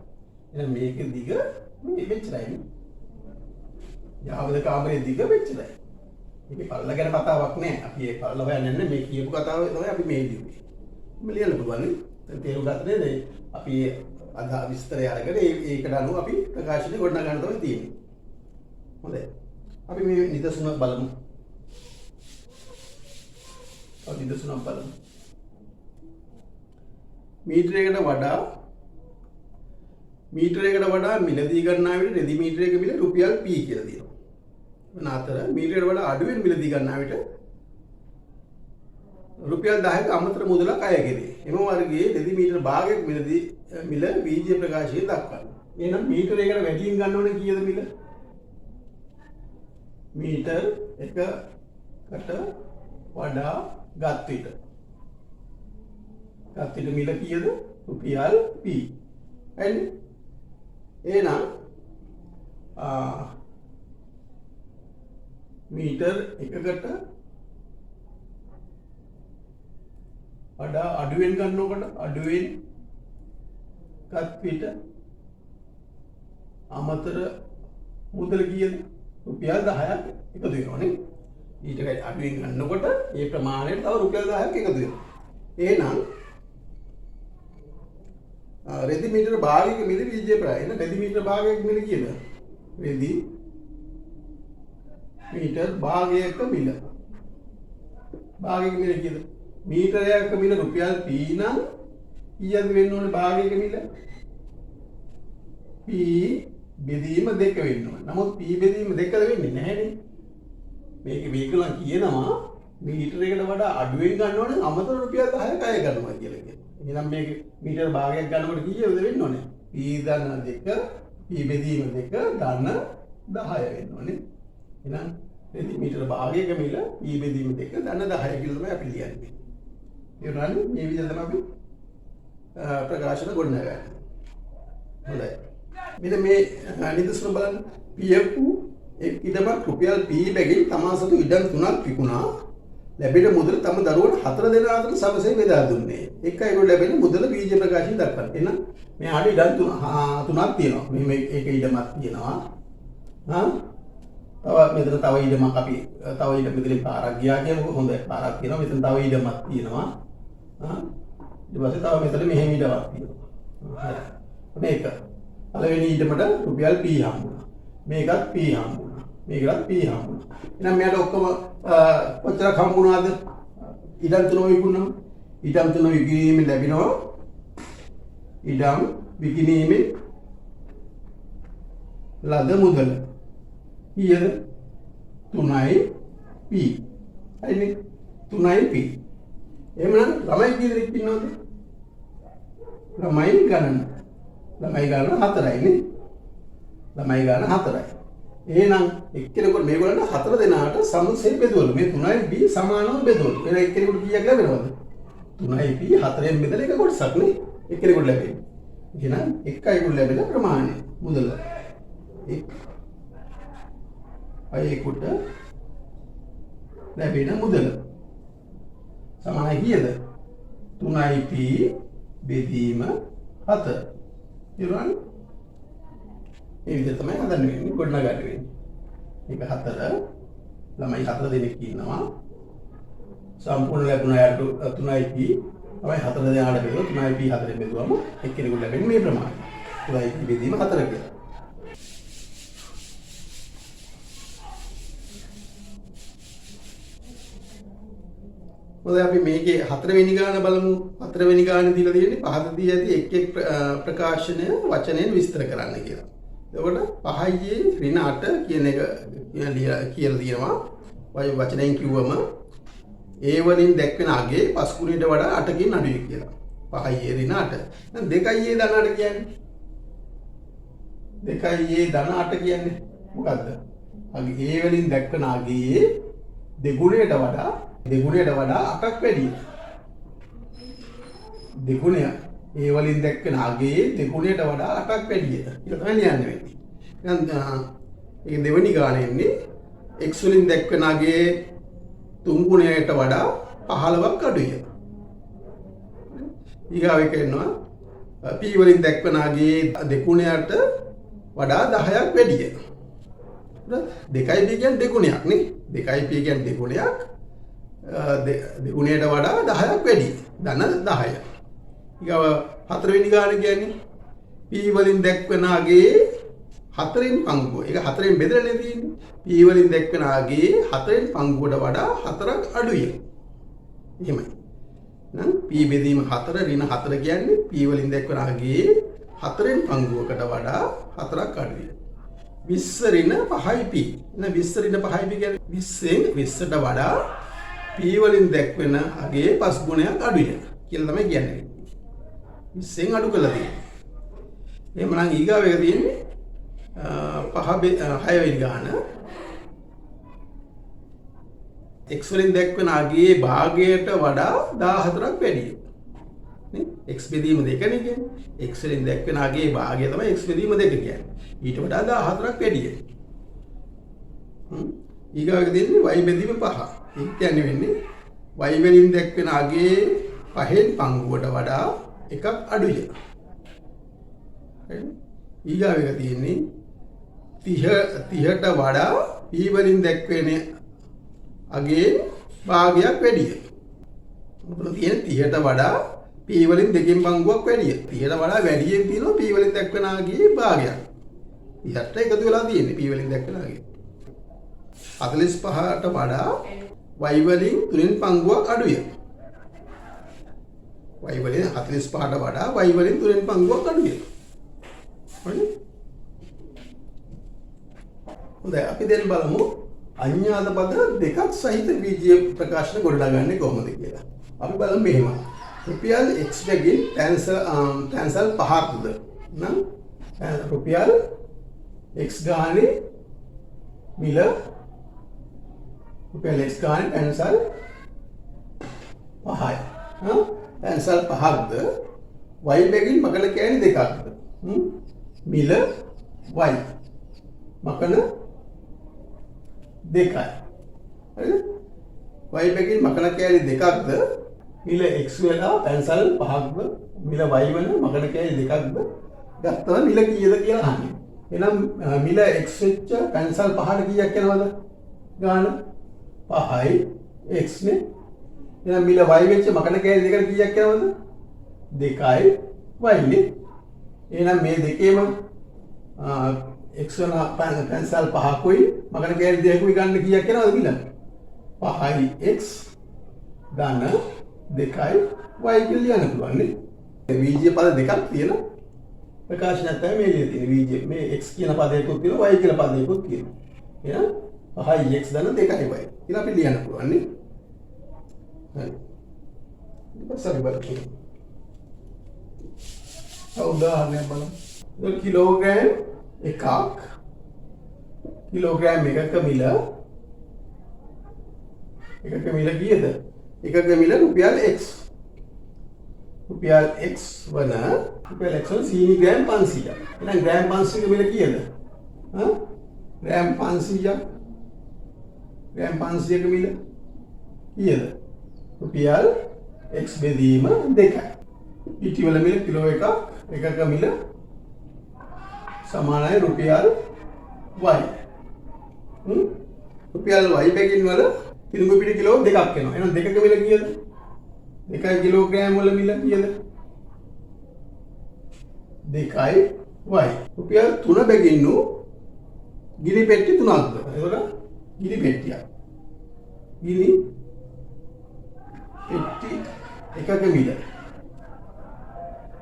එහෙනම් මේකේ දිග මේ මෙච්චරයි. යාවද කාමරයේ දිග මෙච්චරයි. මේකේ පළල ගැන කතාවක් නෑ. අපි ඒ පළල හොයන්නේ නැහැ. මේ කියපු කතාව තමයි අපි මේ ලියුවේ. මේ ලියන්න පුළුවන් නේ. දැන් තේරුම් ගන්න නේද? අපි අද විස්තරය අරගෙන ඒකට අනුව අපි ප්‍රකාශනය ගොඩනගා ගන්න තමයි තියෙන්නේ. හොඳයි. අපි මේ නිදසුන බලමු. නිදසුනක් බලමු. මීටරයකට වඩා මිලදී ගන්නා විට රෙදි මීටරයක මිල රුපියල් P කියලා දෙනවා. වෙන අතර මීටරයකට වඩා අඩුවෙන් මිලදී ගන්නා විට රුපියල් 10ක අමතර මුදලක් අය කෙරේ. එම වර්ගයේ රෙදි මීටර භාගයක් මිල වීජ්‍ය ප්‍රකාශයේ දක්වනවා. එහෙනම් මීටරයකට වැඩියෙන් ගන්න ඕනේ කීයද මිල? මීටර එකකට වඩා ගත් විට මිල කීයද? රුපියල් P. හරිද? එහෙනම් මීටර එකකට වඩා අඩුවෙන් ගන්නකොට අඩුවෙන් ගත් විට අමතර මුදල කීයද? රුපියල් 10ක් එකතු වෙනවා නේ. ඊට අඩුවෙන් ගන්නකොට ඒ ප්‍රමාණයට තව රුපියල් 10ක් එකතු වෙනවා. එහෙනම් රෙදි මීටර භාගයක මිල වීජය ප්‍රාය. එහෙනම් රෙදි මීටර භාගයක මිල කීයද? රෙදි මීටර භාගයක මිල. භාගයක මිල කීයද? මීටරයක මිල රුපියල් P නම් කීයද වෙන්න ඕනේ භාගයක මිල? P බෙදීම 2 වෙන්න ඕනේ. නමුත් P බෙදීම 2ද වෙන්නේ නැහැ නේ. මේකලන් කියනවා මීටරයකට වඩා අඩුවෙන් ගන්න ඕනේ අමතර රුපියල් 10ක් අය ගන්නවා කියලා කියනවා. එහෙනම් මේක මීටර භාගයක් ගන්නකොට කීයද වෙන්න ඕනේ? P ධන 2 P බෙදීම 2 ධන 10 වෙන්න ඕනේ. එහෙනම් රෙදි මීටර භාගයක මිල P බෙදීම 2 ධන 10 කියලා තමයි අපි ලියන්නේ. ඒනවනේ මේ විදිහට තමයි අපි ප්‍රකාශන ගොඩනගන්නේ. හොඳයි. මෙන්න මේ නිදසුන බලන්න. පියපු ඉඩමක් රුපියල් P බැගින් තමා සතු ඉඩම් 3ක් විකුණා ලැබෙන මුදල තම දරුවන් 4 දෙනා අතර සමසේ බෙදා දුන්නේ. එකයි ඒගොල්ලෝ ලැබෙන මුදල වීජ ප්‍රකාශයෙන් දක්වන්න. එහෙනම් මේ ආඩ ඉඩම් 3ක් තියෙනවා. මේ එක ඉඩමක් තියෙනවා. මෙතන තව ඉඩමක් අපි තව ඉඩම මෙතන පාරක් ගියා කියමුකෝ. හොඳ පාරක් තියෙනවා. මෙතන තව ඉඩමක් තියෙනවා. ඊට පස්සේ තව මෙතන මෙහෙම ඉඩමක් තියෙනවා. හරි. මේක පළවෙනි ඉඩමට රුපියල් P හම්බුණා. මේකත් P හම්බුණා. මේකත් P හම්බුණා. එහෙනම් මෙයාට ඔක්කොම කොච්චරක් හම්බුණාද? ඉඩම් 3 විකුණනවා. ඉඩම් 3 විකිණීමෙන් ලැබෙනවා. ඉඩම් විකිණීමෙන් ලද මුදල කීයද? 3යි P. හරිනේ? 3යි P. එහෙනම් ළමයි කී දෙනෙක් ඉන්නවද? ළමයි ගණන 4යි නේ. ළමයි ගණන 4යි. එහෙනම් එක්කෙනෙකුට මේගොල්ලන්ට 4 දෙනාට සමසේ බෙදවලු. මේ 3යි B සමානව බෙදවලු. එහෙනම් එක්කෙනෙකුට කීයක් ලැබෙනවද? 3p 4න් බෙදලා එක කොටසක් නේ එක්කෙනෙකුට ලැබෙන්නේ. එහෙනම් එකයිකුට ලැබෙන ප්‍රමාණය මුදල අයෙකුට ලැබෙන මුදල සමානයි කීයද? 3p බෙදීම 4. ඊළඟ ඒ විදිහට තමයි හදන්න වෙන්නේ ගොඩනගන්න වෙන්නේ. මේක 4 ළමයි 4 දෙනෙක් ඉන්නවා. සම්පූර්ණ ලැබුණ අයට 3p තමයි 4 දෙනාට බෙදුවා 3p 4ෙන් බෙදුවම එක්කෙනෙකුට ලැබෙන්නේ මේ ප්‍රමාණය. 3p බෙදීම 4 කියලා. මොකද අපි මේකේ 4 වෙනි ගාන බලමු. 4 වෙනි ගානේ දීලා තියෙන්නේ පහතදී ඇති එක් එක් ප්‍රකාශනය වචනයෙන් විස්තර කරන්න කියලා. එතකොට 5යි ඍණ 8 කියන එක කියලා තියෙනවා. වචනයෙන් කිව්වම ඒ වලින් දැක්වෙන අගේ 5 ගුණයට වඩා 8කින් අඩුයි කියලා. 5යි ඍණ 8. දැන් 2යි ධන 8 කියන්නේ. 2යි ධන 8 කියන්නේ මොකද්ද? අගේ ඒ වලින් දැක්වෙන අගේ දෙගුණයට වඩා 8ක් වැඩි. දෙගුණය ඒ වලින් දැක්වෙන අගේ දෙගුණයට වඩා 8ක් වැඩි කියලා තමයි ලියන්න වෙන්නේ. දැන් ඒක දෙවෙනි ගානේ ඉන්නේ x වලින් දැක්වෙන අගේ 3 ගුණයට වඩා 15ක් අඩුයි. ඊගාව එක එනවා p වලින් දැක්වෙන අගේ දෙගුණයට වඩා 10ක් වැඩි. 2p කියන්නේ දෙගුණයක් නේ. 2p කියන්නේ දෙගුණයක්. දෙගුණයට වඩා 10ක් වැඩි. ධන 10. ඊගව 4 වෙනි ගාන කියන්නේ p වලින් දැක්වෙන අගේ 4න් පංගුව. ඒක 4න් බෙදලා තියෙන්නේ. p වලින් දැක්වෙන අගේ 4න් පංගුවට වඩා 4ක් අඩුයි. එහෙමයි. නම් p බෙදීම 4 ඍණ 4 කියන්නේ p වලින් දැක්වෙන අගේ 4න් පංගුවකට වඩා 4ක් අඩුයි. 20 ඍණ 5p. එහෙනම් 20 ඍණ 5p කියන්නේ 20න් 20ට වඩා p වලින් දැක්වෙන අගේ 5 ගුණයක් අඩුයි කියලා තමයි කියන්නේ. 20න් අඩු කළා තියෙන්නේ. එහෙමනම් ඊගාව එක තියෙන්නේ 6 වෙනි ගාන x වලින් දැක්වෙන අගේ භාගයට වඩා 14ක් වැඩි. නේ? x බෙදීම 2 නේ කියන්නේ. x වලින් දැක්වෙන අගේ භාගය තමයි x බෙදීම 2 කියන්නේ. ඊට වඩා 14ක් වැඩි. ඊගාව එක දෙන්නේ y බෙදීම 5. ඒක කියන්නේ වෙන්නේ y වලින් දැක්වෙන අගේ 5න් පංගුවට වඩා එකක් අඩුයි. ඊගාව එක තියෙන්නේ 30ට වඩා p වලින් දැක්වෙන අගේ භාගයක් වැඩි. මොකද තියෙන්නේ 30ට වඩා p වලින් දෙකෙන් පංගුවක් වැඩි. 30ට වඩා වැඩියෙන් තියෙනවා p වලින් දැක්වෙන අගේ භාගයක්. 30ට එකතු වෙලා තියෙන්නේ p වලින් දැක්වෙන අගේ. 45ට වඩා y වලින් 3න් පංගුවක් අඩුයි. y වලින් 45ට වඩා y වලින් 3න් පංගුවක් අඩුයි. හරිද? හොඳයි අපි දැන් බලමු අඥාත පද දෙකක් සහිත බීජීය ප්‍රකාශන ගොඩනගන්නේ කොහොමද කියලා. අපි බලමු මෙහෙම. රුපියල් x බැගින් පැන්සල් 5ක්ද නම් රුපියල් x ගානේ මිල රුපියල් x ගානේ පැන්සල් 5යි. පැන්සල් 5ක්ද y බැගින් මකල කෑලි දෙකක්ද? මිල y මකල 2යි. හරිද? y බැගින් මකල කෑලි දෙකක්ද මිල x වෙලා පැන්සල් 5ක්ද මිල y වෙන මකල කෑලි දෙකක්ද ගත්තම මිල කීයද කියලා අහන්නේ. එහෙනම් මිල x වෙච්ච පැන්සල් 5ට කීයක් යනවද? ගාන 5යි x නේ. එහෙනම් මිල y වෙච්ච මකල කෑලි දෙකට කීයක් යනවද? 2යි y නේ. එහෙනම් මේ දෙකේම x වන පැන්සල් 5කුයි මකල කෑලි දෙකකුයි ගන්න කීයක් යනවද මිල? 5යි x ධන 2යි y කියලා ලියන්න පුළුවන් නේ. බීජීය පද දෙකක් තියෙන ප්‍රකාශනයක් තමයි මේ ලියලා තියෙන්නේ. බීජීය මේ x කියන පදයකුත් තියෙනවා y කියලා පදයකුත් තියෙනවා. එහෙනම් 5යි x ධන 2යි y කියලා අපි ලියන්න පුළුවන් නේ. හරි. ඊට පස්සේ අපි බලමු. උදාහරණයක් බලමු. කිලෝග්‍රෑම් එකක් කිලෝග්‍රෑම් එකක මිල කීයද? එකක මිල රුපියල් x. රුපියල් x වන රුපියල් x වන සීනි ග්‍රෑම් 500ක්. එහෙනම් ග්‍රෑම් 500ක මිල කීයද? ග්‍රෑම් 500ක්. ග්‍රෑම් 500ක මිල කීයද? රුපියල් x බෙදීම 2යි. පිටිවල මිල කිලෝ එකක මිල සමානයි රුපියල් y. රුපියල් y බැගින් වල තිරිඟු පිටි කිලෝ 2ක් එනවා. එහෙනම් දෙකක මිල කීයද? 2 කිලෝග්‍රෑම් වල මිල කීයද? 2යි y. රුපියල් 3 බැගින් වූ ගිනි පෙට්ටි 3ක්ද? එතකොට ගිනි පෙට්ටියක්. ගිනි පෙට්ටි එකක මිල.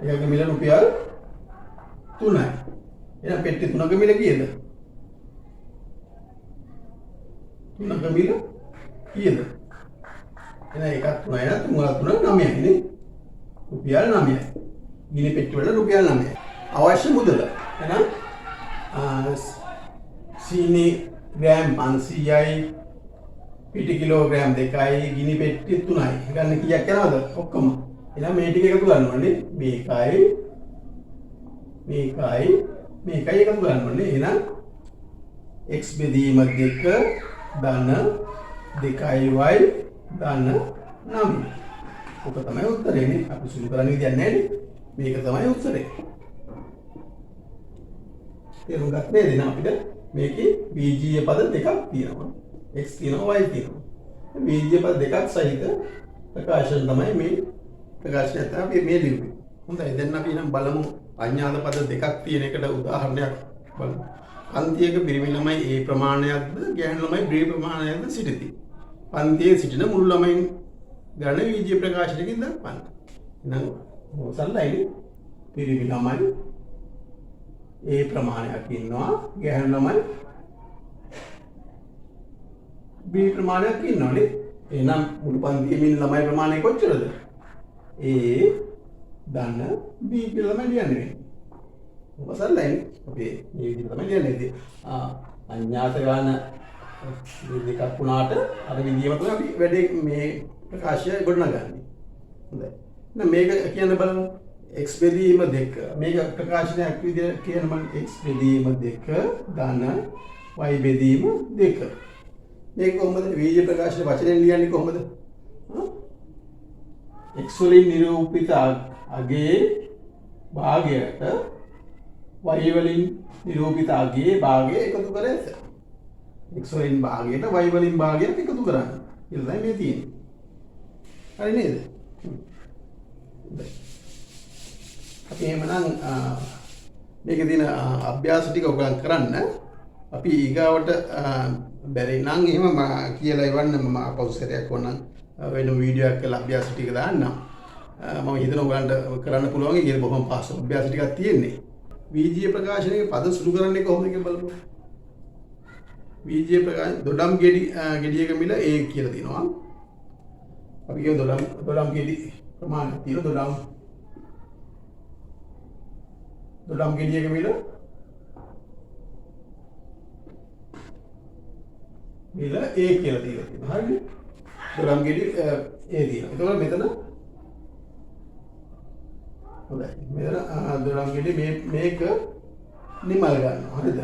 එකක මිල රුපියල් 3යි. එහෙනම් පෙට්ටි 3ක මිල කීයද? 3ක මිල කීයද? එහෙනම් එකක් 3යි නම් 3 9යි නේ. රුපියල් 9යි. ගිනි පෙට්ටි වල රුපියල් 9යි. අවශ්‍ය මුදල. එහෙනම් සීනි ග්‍රෑම් 500යි, පිටි කිලෝග්‍රෑම් 2යි, ගිනි පෙට්ටි 3යි. ගන්න කීයක් යනවද? ඔක්කොම. එහෙනම් මේ ටික එකතු කරන්න ඕනේ. මේකයි එකතු කරන්න ඕනේ. එහෙනම් x බෙදීම 2 ධන 2y ධන 9. ඔක තමයි උත්තරේ නේ. අපි සුළු කරන්න විදියක් නැහැ නේ. මේක තමයි උත්තරේ. තේරුම් ගන්න නේද? අපිට මේකේ බීජීය පද දෙකක් තියෙනවා. x තියෙනවා y තියෙනවා. බීජීය පද දෙකක් සහිත ප්‍රකාශන තමයි මේ ප්‍රකාශනය තමයි මේ ලියුවේ. හොඳයි. දැන් අපි නම් බලමු අඥාත පද දෙකක් තියෙන එකට උදාහරණයක් බලමු. පන්තියක පිරිමි ළමයි A ප්‍රමාණයක්ද ගැහැණු ළමයි B ප්‍රමාණයක්ද සිටිති. පන්තියේ සිටින මුළු ළමයින් ගණන බීජීය ප්‍රකාශනයකින් දක්වන්න. එහෙනම් සරලයි. පිරිමි ළමයි A ප්‍රමාණයක් ඉන්නවා, ගැහැණු ළමයි B ප්‍රමාණයක් ඉන්නවනේ. එහෙනම් මුළු පන්තියේ ඉන්න ළමයි ප්‍රමාණය කොච්චරද? A ධන B කියලා තමයි ලියන්නේ. ඔබ සරලයි. අපි මේ විදිහට තමයි ලියන්නේ. අඥාත ගාන දෙකක් වුණාට අර විදියම තමයි අපි වැඩේ මේ ප්‍රකාශය ගොඩනගන්නේ. හොඳයි. එහෙනම් මේක කියන්න බලමු. x බෙදීම 2. මේක ප්‍රකාශනයක් විදිහට කියන මම x බෙදීම 2 ධන y බෙදීම 2. මේක කොහොමද? බීජ ප්‍රකාශන වචනෙන් ලියන්නේ කොහොමද? x වලින් නිරූපිත අගේ භාගයට y වලින් නිරූපිත අගේ භාගය එකතු කර ඇත. x වලින් භාගයට y වලින් භාගයට එකතු කරන්න. කියලා තමයි මේ තියෙන්නේ. හරි නේද? අපි එහෙමනම් මේකේ තියෙන අභ්‍යාස ටික ඔයගොල්ලන් කරන්න. අපි ඊගාවට බැරි නම් එහෙම කියලා ඉවන්න මම අපෞසරයක් වුණා වෙන වීඩියෝ එකක් කරලා අභ්‍යාස ටික දාන්නම්. මම හිතනවා ඔයගලන්ට කරන්න පුළුවන් ඒක බොහොම පහසු අභ්‍යාස ටිකක් තියෙන්නේ. බීජීය ප්‍රකාශනයේ පද සුළු කරන්නේ කොහොමද කියලා බලමු. බීජීය ප්‍රකාශන දොඩම් ගෙඩියක මිල A කියලා තියෙනවා. අපි කියමු දොඩම් ගෙඩි ප්‍රමාණය තියෙන දොඩම් ගෙඩියක මිල A කියලා තියෙනවා. හරිද? දොඩම් ගෙඩි A තියෙනවා. එතකොට මෙතන හොඳයි. මෙතන දොඩම් ගෙඩි මේක නිමල් ගන්නවා. හරිද?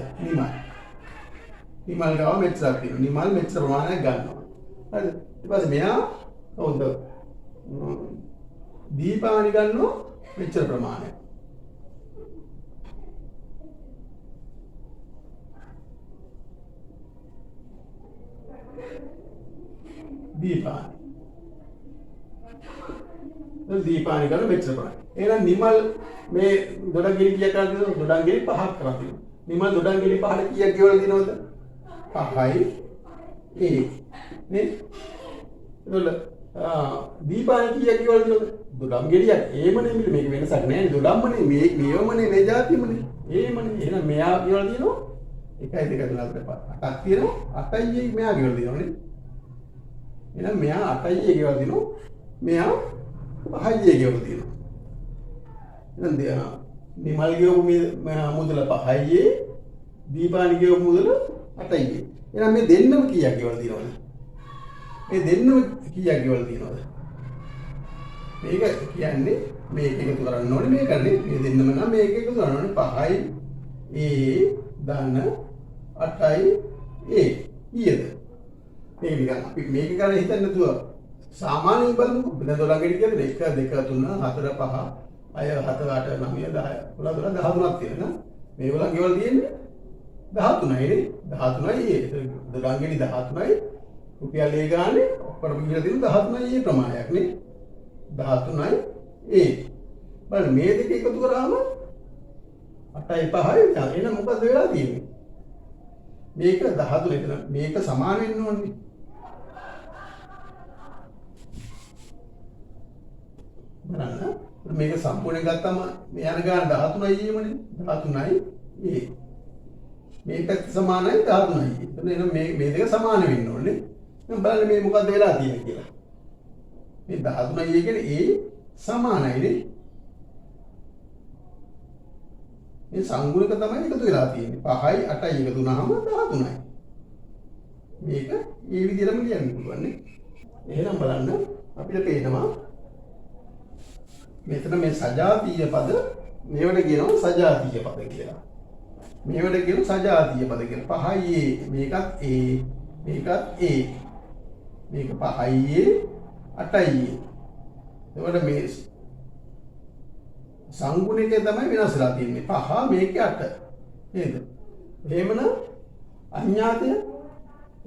නිමල් ගාව මෙච්චරක් තියෙනවා. නිමල් මෙච්චර ප්‍රමාණයක් ගන්නවා. හරිද? ඊට පස්සේ මෙයා හොඳ දීපානි ගන්නවා මෙච්චර ප්‍රමාණයක්. දීපානි ගන්න මෙච්චර ප්‍රමාණයක්. එහෙනම් නිමල් මේ දොඩම් ගෙඩි කීයක් කරලා තියෙනවද? දොඩම් ගෙඩි 5ක් කරලා තියෙනවා. නිමල් දොඩම් ගෙඩි 5ට කීයක් ගෙවලා තියෙනවද? 5යි A නේ? එතකොට දීපානි කීයක් ගෙවලා තියෙනවද? දොඩම් ගෙඩියක් ඒමනේ මේක වෙනසක් නැහැ. දොඩම්මනේ මේවමනේ මේ જાතියමනේ. ඒමනේ. එහෙනම් මෙයා ගෙවලා තියෙනවා 1 2 3 4 5 8ක් තියෙනවා. 8යි මෙයා ගෙවලා තියෙනවනේ. එහෙනම් මෙයා 8යි ගෙවලා තියෙනවා. මෙයා 5යි ගෙවලා තියෙනවා. එහෙනම් නිමල් ගෙවපු මුදල 5යි, දීපානි ගෙවපු මුදල 8යි. එහෙනම් මේ දෙන්නම කීයක් ගෙවලා තියෙනවද? මේ දෙන්නම කීයක් ගෙවලා තියෙනවද? මේක කියන්නේ මේක එකතු කරන්න ඕනේ මේකනේ මේ දෙන්නම නම් මේක එකතු කරන්න ඕනේ 5යි a ධන 8යි a ඊයද මේක නිකන් අපි මේක ගැන හිතන්නේ නැතුව සාමාන්‍යයෙන් බලමුකෝ වෙන 12 ගෙඩි කියන්නේ 1 2 3 4 5 6 7 8 9 10 11 12 13ක් තියෙනවා මේගොල්ලන් ගෙවල් තියෙන්නේ 13යි නේ 13යි ඒ 12 ගෙඩි 13යි රුපියල් ඒ ගානේ ඔක්කොම කියලා තියෙන 13යි ඒ ප්‍රමාණයක් නේ 13යි ඒ බලන්න මේ දෙක එකතු කරාම 8යි 5යි එහෙනම් මොකද වෙලා තියෙන්නේ මේක 13 එතන මේක සමාන වෙන්න ඕනේ බලන්න මේක සම්පූර්ණයෙන් ගත්තම මේ යන ගාන 13යි එමනේ 13යි ඒ මේකත් සමානයි 13යි එතන එහෙනම් මේ දෙක සමාන වෙන්න ඕනේ දැන් බලන්න මේ මොකද්ද වෙලා තියෙන්නේ කියලා මේ 13යි කියන්නේ ඒ සමානයි නේ මේ සංගුණක තමයි එකතු වෙලා තියෙන්නේ 5යි 8යි එකතු වුණාම 13යි මේක මේ විදිහටම ලියන්න පුළුවන් නේ එහෙනම් බලන්න අපිට පේනවා මෙතන මේ සජාතීය පද මේවට කියනවා සජාතීය පද කියලා මේවට කියනවා සජාතීය පද කියලා 5යි මේකත් a මේකත් a මේක 5යි 8යි එතකොට මේ සංගුණකේ තමයි වෙනස් වෙලා තියෙන්නේ 5 මේකේ 8 නේද එහෙමනම් අඥාතය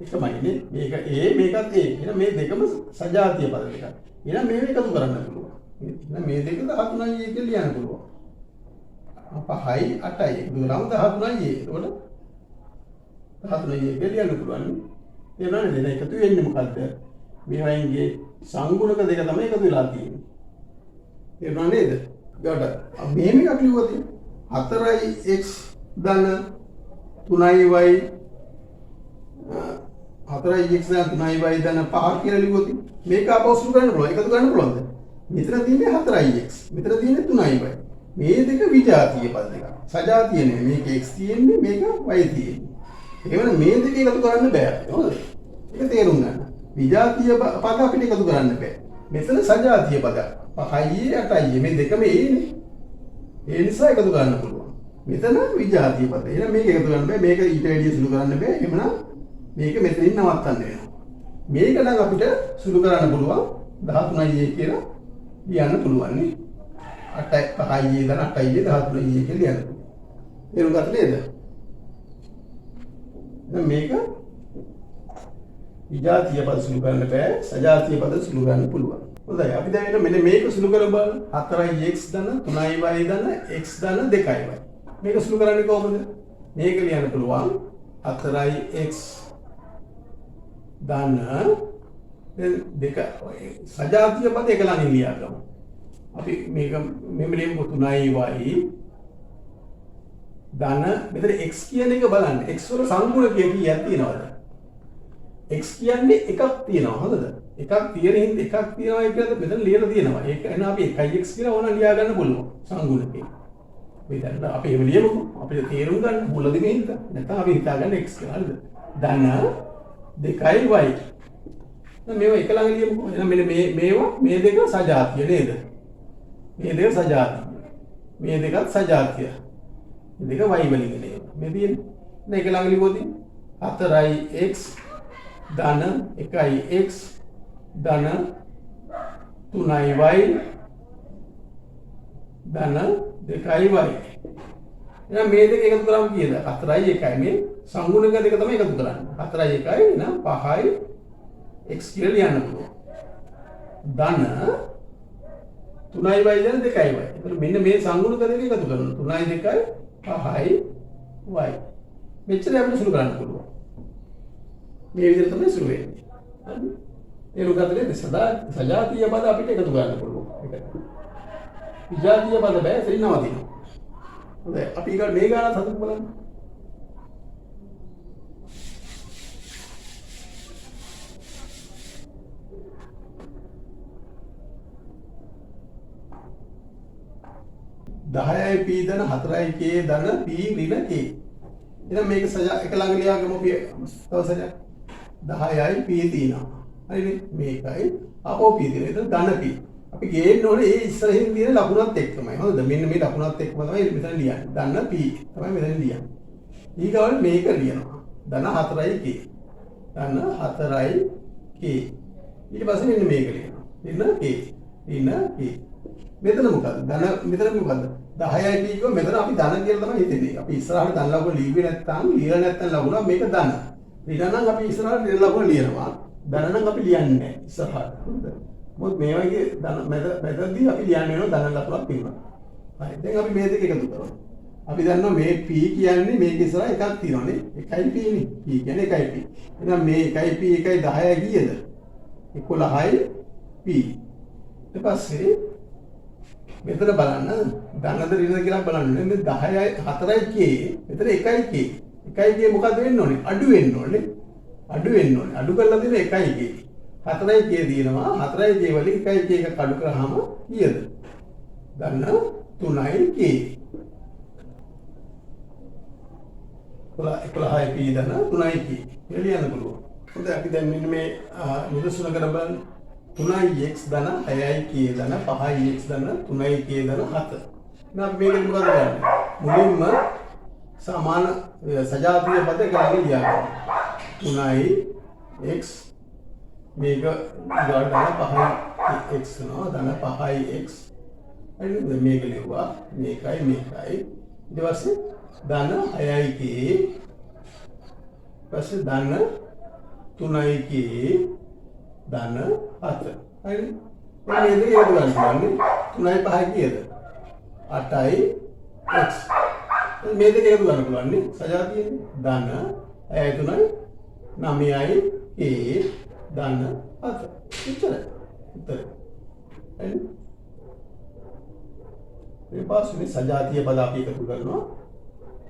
එකමයි නේ මේක a මේකත් a එහෙනම් මේ දෙකම සජාතීය පද දෙකක් එහෙනම් මේව එකතු කරන්න පුළුවන් එහෙනම් මේ දෙක 13යි කියලා ලියන්න පුළුවන් 5යි 8යි දුරම 13යි එතකොට 13යි කියලා ලියන්න පුළුවන් එහෙනම් දෙන එකතු වෙන්නේ මොකද්ද මේ වයින්ගේ සංගුණක දෙක තමයි එකතු වෙලා තියෙන්නේ තේරුණා නේද ඊට මෙහෙම එකක් ලියුවා තියෙනවා 4x ධන 3y 4x ධන 3y ධන 5 කියලා ලියුවා තියෙනවා මේක අපව සුළු කරන්න පුළුවන් එකතු කරන්න පුළුවන්ද මෙතන තියෙන්නේ 4x මෙතන තියෙන්නේ 3y මේ දෙක විජාතීය පද දෙක සජාතීය නෙමෙයි මේක x තියෙන්නේ මේක y තියෙන්නේ එහෙනම් මේ දෙක එකතු කරන්න බෑ හොඳද ඒක තේරුම් ගන්න විජාතීය පද අපිට එකතු කරන්න බෑ මෙතන සජාතීය පද 5යි 8යි මේ දෙකම ඒනේ ඒ නිසා එකතු කරන්න පුළුවන් මෙතන විජාතීය පද එහෙනම් මේක එකතු කරන්න බෑ මේක ඊට වැඩිය සුළු කරන්න බෑ එහෙනම් මේක මෙතනින් නවත්තන්න වෙනවා මේක නම් අපිට සුළු කරන්න පුළුවන් 13යි කියලා ලියන්න පුළුවන් නේ 8යි 5යි දන 8යි 13යි කියලා ලියන්න පුළුවන් ඒක ගත නේද දැන් මේක විජාතීය පද සුළු කරන්න බෑ සජාතීය පද සුළු කරන්න පුළුවන් හොඳයි අපි දැන් මෙන්න මේක සුළු කරමු බලන්න 4x ධන 3y ධන x ධන 2y මේක සුළු කරන්නේ කොහොමද මේක ලියන්න පුළුවන් 4x ධන දෙක සජාතීය පද එක ළඟින් ලියා ගමු අපි මේක මෙන්න ලියමු 3y ධන මෙතන x කියන එක බලන්න x වල සංගුණකය කීයක් තියෙනවද x කියන්නේ එකක් තියෙනවා හොඳද එකක් තියෙන හින්දා එකක් තියෙනවා කියලා මෙතන ලියලා තියෙනවා ඒක එන අපි 1x කියලා ඕන ලියා ගන්න පුළුවන් සංගුණකේ මේ දැන් අපි එහෙම ලියමුකෝ අපිට තේරුම් ගන්න මුලදී මේ හිතා නැත්නම් අපි හිතා ගන්න x කියලා හරිද ධන 2y දැන් මේවා එක ළඟ ලියමුකෝ එහෙනම් මෙන්න මේවා මේ දෙක සජාතීය නේද මේ දෙක සජාතීය මේ දෙකත් සජාතීය මේ දෙක y වලින් එන්නේ මේ තියෙන්නේ දැන් එක ළඟ ලියුවොත් 4x ධන 1x ධන 3y ධන 2y එහෙනම් මේ දෙක එකතු කරාම කීයද 4යි 1යි මේ සංගුණක දෙක තමයි එකතු කරන්නේ 4යි 1යි එහෙනම් 5යි x කියලා ලියන්න පුළුවන් ධන 3y ධන 2y එතකොට මෙන්න මේ සංගුණක දෙක එකතු කරනවා 3යි 2යි 5යි y මෙච්චර අපිට සුළු කරන්න පුළුවන් මේ විදිහට තමයි සුළු වෙන්නේ හරිද ඒ රුගතලේ සජාතීය පද අපිට එකතු කරන්න පුළුවන් ඒක විජාතීය පද බෑ එතනින්ම තියෙනවා හොඳයි අපි ඊගොල්ලෝ මේ ගානත් හදමු බලන්න 10යි p ධන 4යි k ධන p ඍණ k. එහෙනම් මේක එක ළඟ ලියාගමු අපි තව සැරයක් 10යි p තියෙනවා. හරිනේ මේකයි අපෝ p තියෙනවා. එතන ධන p. අපි ගේන්න ඕනේ ඒ ඉස්සරහින් තියෙන ලකුණත් එක්කමයි. හොඳද? මෙන්න මේ ලකුණත් එක්කම තමයි මෙතන ලියන්නේ. දන්න p තමයි මෙතන ලියන්නේ. ඊගාවට මේක ලියනවා. ධන 4k. ධන 4k. ඊට පස්සේ මෙන්න මේක ලියනවා. මෙන්න k. මෙන්න k. මෙතන මොකද්ද? ධන මෙතන මොකද්ද? 10යි කිව්ව මෙතන අපි ධන කියලා තමයි හිතන්නේ. අපි ඉස්සරහට ධන ලකුණ ලියුවේ නැත්නම් ලියලා නැත්නම් ලකුණ මේක ධන. ඊළඟ අපි ඉස්සරහට ලකුණ ලියනවා. ධන නම් අපි ලියන්නේ නැහැ ඉස්සරහට. හරිද? මොකද මේ වගේ ධන මෙතනදී අපි ලියන්නේ වෙනවා ධන ලකුණක් තියෙනවා. හරි. දැන් අපි මේ දෙක එකතු කරමු. අපි දන්නවා මේ p කියන්නේ මේක ඉස්සරහ එකක් තියෙනවානේ. 1යි p නේ. p කියන්නේ 1යි p. එහෙනම් මේ 1යි p 1යි 10යි කීයද? 11යි p. ඊට පස්සේ මෙතන බලන්න ධනද ඍණද කියලා බලන්න. මේ 10යි 4යි k. මෙතන 1යි k. 1යි k මොකද වෙන්න ඕනේ? අඩු වෙන්න ඕනේ. අඩු වෙන්න ඕනේ. අඩු කරලා දෙන 1යි k. 4යි k දිනනවා. 4යි k වලින් 1යි k එක අඩු කරාම කීයද? ධන 3යි k. 11යි p ධන 3යි k. එළියන්න පුළුවන්. හොඳයි අපි දැන් මෙන්න මේ නිදසුන කර බලන්න. 3x ධන 6යි k ධන 5x ධන 3යි k ධන 7. නම් මේක මොකද කරන්නේ? මුලින්ම සමාන සජාතීය පද ගණන් ලියා ගන්න. 3x මේක ඊගාට ධන 5x වෙනවා. ධන 5x. හරිද? මේක ලියුවා. මේකයි මේකයි. ඊට පස්සේ ධන 6යි k පස්සේ ධන 3යි k ධන 7. හරිද? මේ දෙක එකතු කරගන්න. 3යි 5යි කීයද? 8යි x. මේ දෙක එකතු කරන්න පුළුවන් නේ. සජාතියනේ. ධන 6යි 3යි 9යි k ධන 7. උත්තරයි. උත්තරයි. හරිද? මේ පාස්නේ සජාතිය පද අපි එකතු කරනවා.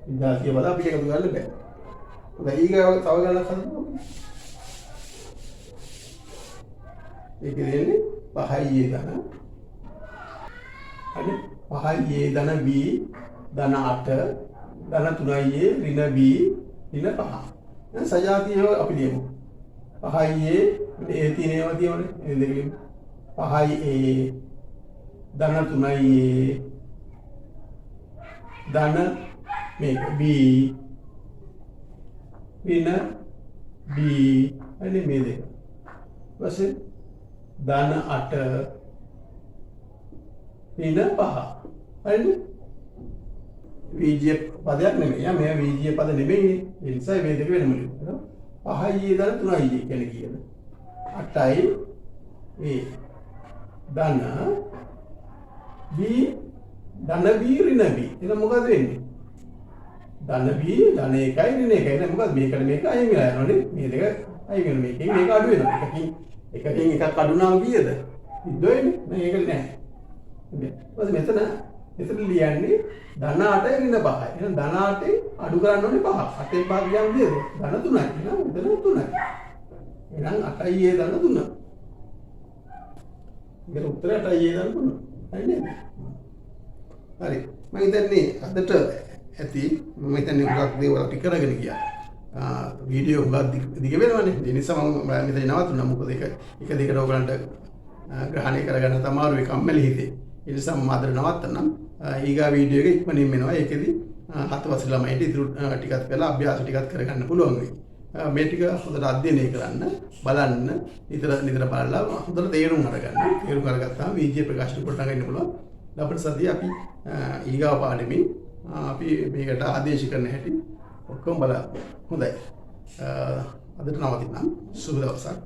විජාතිය පද අපි එකතු කරන්න බෑ. හොඳයි ඊගාව තව ගණනක් හදන්න. ඒක දෙන්නේ 5යි a ධන. හරි 5යි a ධන b ධන 8 ධන 3යි a ඍණ b ඍණ 5. දැන් සජාතියව අපි ලියමු. 5යි a තියෙන ඒවා තියෙනවනේ. මේ දෙක ලියමු. 5යි a ධන 3යි a ධන මේක b ඍණ b හරි මේ දෙක. ඊපස්සේ ධන 8 ඍණ 5. හරිද? වීජ්‍ය පදයක් නෙමෙයි. මේ වීජ්‍ය පද නෙමෙයිනේ. ඒ නිසා මේ දෙක වෙනම ලියනවා. 5යි ධන 3යි කියන්නේ කීයද? 8යි ධන b ධන b ඍණ b. එහෙනම් මොකද වෙන්නේ? ධන b ධන 1යි ඍණ 1යි. එහෙනම් මොකද මේකට මේක අයින් වෙලා යනවනේ. මේ දෙක අයින් වෙන මේකෙන් මේක අඩු වෙනවා. එකකින් එකක් අඩු නම් කීයද? 2නේ. මේක නෑ. හරි. මෙතන ලියන්නේ ධන 8යි ඍණ 5යි. එහෙනම් ධන 8යි අඩු කරන්න ඕනේ 5. 8න් 5 කියන්නේ කීයද? ධන 3යි. එහෙනම් මෙතන 3යි. එහෙනම් 8යි a ධන 3. මේක උත්තරය 8යි a ධන 3. හරි නේද? හරි. මම හිතන්නේ අදට ඇති මම හිතන්නේ උගක් දේවල් අපි කරගෙන ගියා. වීඩියෝ උගක් දිග වෙනවනේ. ඒ නිසා මම මෙතන නවතුණා. මොකද ඒක එක දිගට ඔයගලන්ට ග්‍රහණය කරගන්න තමයි ඒ කම්මැලි හිතේ. ඒ නිසා මම අද නවත්තනම්. ඊගා වීඩියෝ එක ඉක්මනින් වෙනවා. ඒකෙදි 7 වසර ළමයින්ට ඉතුරු ටිකක් කරලා අභ්‍යාස ටිකක් කරගන්න පුළුවන් වෙයි. මේ ටික හොඳට අධ්‍යයනය කරන්න, බලන්න, නිතර බලලා හොඳට තේරුම් අරගන්න. තේරුම් අරගත්තාම වීජ්‍ය ප්‍රකාශන කොට ගන්න පුළුවන්. අපිට සතිය අපි ඊගා පාඩමේ අපි මේකට ආදේශ කරන හැටි ඔක්කොම බලන්න. හොඳයි. අදට නවතිනම් සුබ දවසක්.